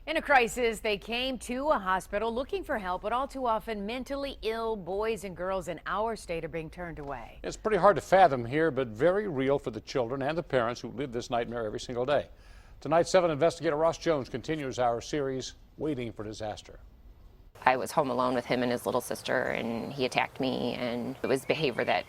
In a crisis, they came to a hospital looking for help, but all too often mentally ill boys and girls in our state are being turned away. It's pretty hard to fathom here, but very real for the children and the parents who live this nightmare every single day. Tonight, 7 investigator Ross Jones continues our series, Waiting for Disaster. I was home alone with him and his little sister, and he attacked me, and it was behavior that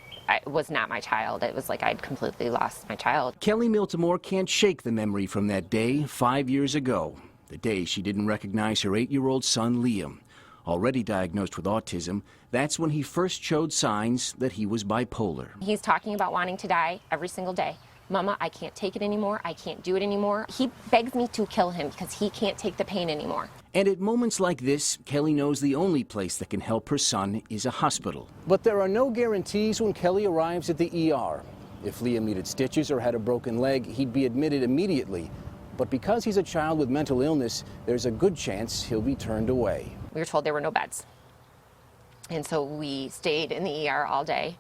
was not my child. It was like I'd completely lost my child. Kelly Miltimore can't shake the memory from that day 5 years ago. The day she didn't recognize her 8-year-old son, Liam. Already diagnosed with autism, that's when he first showed signs that he was bipolar. He's talking about wanting to die every single day. Mama, I can't take it anymore. I can't do it anymore. He begs me to kill him because he can't take the pain anymore. And at moments like this, Kelly knows the only place that can help her son is a hospital. But there are no guarantees when Kelly arrives at the ER. If Liam needed stitches or had a broken leg, he'd be admitted immediately. But because he's a child with mental illness, there's a good chance he'll be turned away. We were told there were no beds. And so we stayed in the ER all day.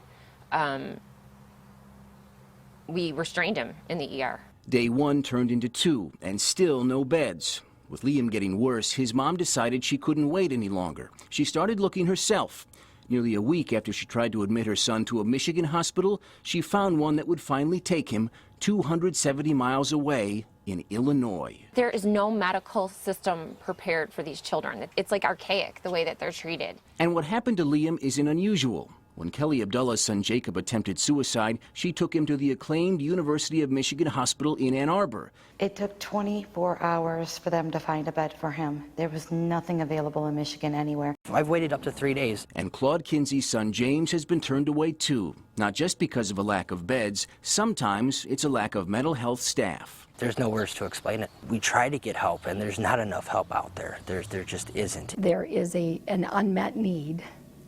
We restrained him in the ER. Day 1 turned into 2, and still no beds. With Liam getting worse, his mom decided she couldn't wait any longer. She started looking herself. Nearly a week after she tried to admit her son to a Michigan hospital, she found one that would finally take him 270 miles away in Illinois. There is no medical system prepared for these children. It's like archaic, the way that they're treated. And what happened to Liam isn't unusual. When Kelly Abdullah's son Jacob attempted suicide, she took him to the acclaimed University of Michigan Hospital in Ann Arbor. It took 24 hours for them to find a bed for him. There was nothing available in Michigan anywhere. I've waited up to 3 days. And Claude Kinsey's son James has been turned away too. Not just because of a lack of beds, sometimes it's a lack of mental health staff. There's no words to explain it. We try to get help, and there's not enough help out there. There just isn't. There is an unmet need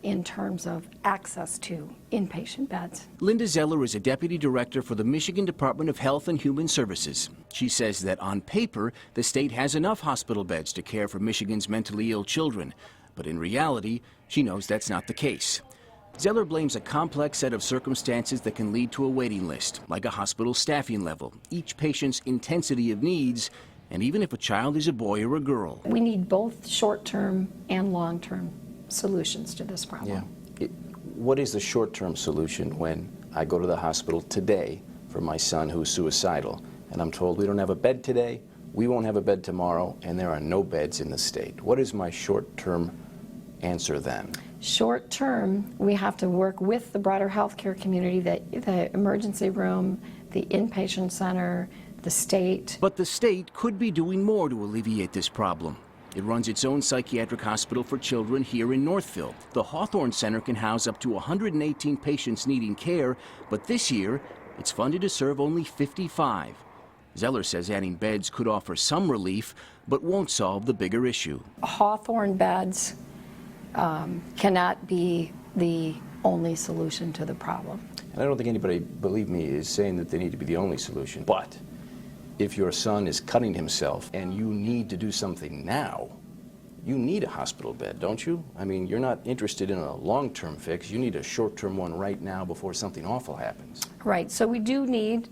in terms of access to inpatient beds. Linda Zeller is a deputy director for the Michigan Department of Health and Human Services. She says that on paper, the state has enough hospital beds to care for Michigan's mentally ill children. But in reality, she knows that's not the case. Zeller blames a complex set of circumstances that can lead to a waiting list, like a hospital staffing level, each patient's intensity of needs, and even if a child is a boy or a girl. We need both short-term and long-term solutions to this problem. Yeah. What is the short-term solution when I go to the hospital today for my son who's suicidal and I'm told we don't have a bed today, we won't have a bed tomorrow, and there are no beds in the state? What is my short-term answer then? Short-term, we have to work with the broader healthcare community, the emergency room, the inpatient center, the state. But the state could be doing more to alleviate this problem. It runs its own psychiatric hospital for children here in Northville. The Hawthorne Center can house up to 118 patients needing care, but this year, it's funded to serve only 55. Zeller says adding beds could offer some relief, but won't solve the bigger issue. Hawthorne beds cannot be the only solution to the problem. And I don't think anybody, believe me, is saying that they need to be the only solution. But if your son is cutting himself and you need to do something now, you need a hospital bed, don't you? I mean, you're not interested in a long-term fix. You need a short-term one right now before something awful happens. Right, so we do need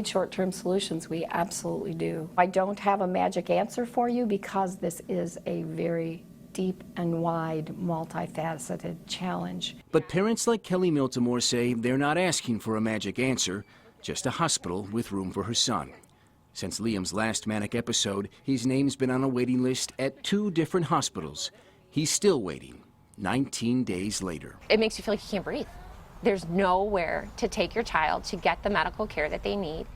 short-term solutions. We absolutely do. I don't have a magic answer for you because this is a very deep and wide, multifaceted challenge. But parents like Kelly Miltimore say they're not asking for a magic answer, just a hospital with room for her son. Since Liam's last manic episode, his name's been on a waiting list at 2 different hospitals. He's still waiting, 19 days later. It makes you feel like you can't breathe. There's nowhere to take your child to get the medical care that they need.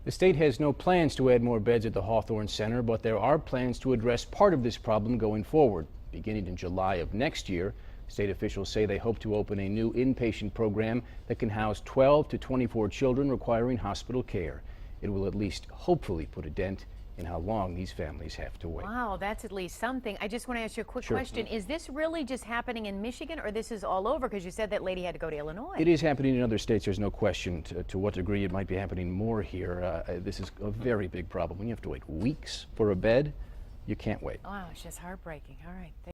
The state has no plans to add more beds at the Hawthorne Center, but there are plans to address part of this problem going forward. Beginning in July of next year, state officials say they hope to open a new inpatient program that can house 12 to 24 children requiring hospital care. It will at least hopefully put a dent in how long these families have to wait. Wow, that's at least something. I just want to ask you a quick question. Is this really just happening in Michigan, or this is all over? Because you said that lady had to go to Illinois. It is happening in other states. There's no question. To what degree it might be happening more here. This is a very big problem. When you have to wait weeks for a bed, you can't wait. Wow, it's just heartbreaking. All right.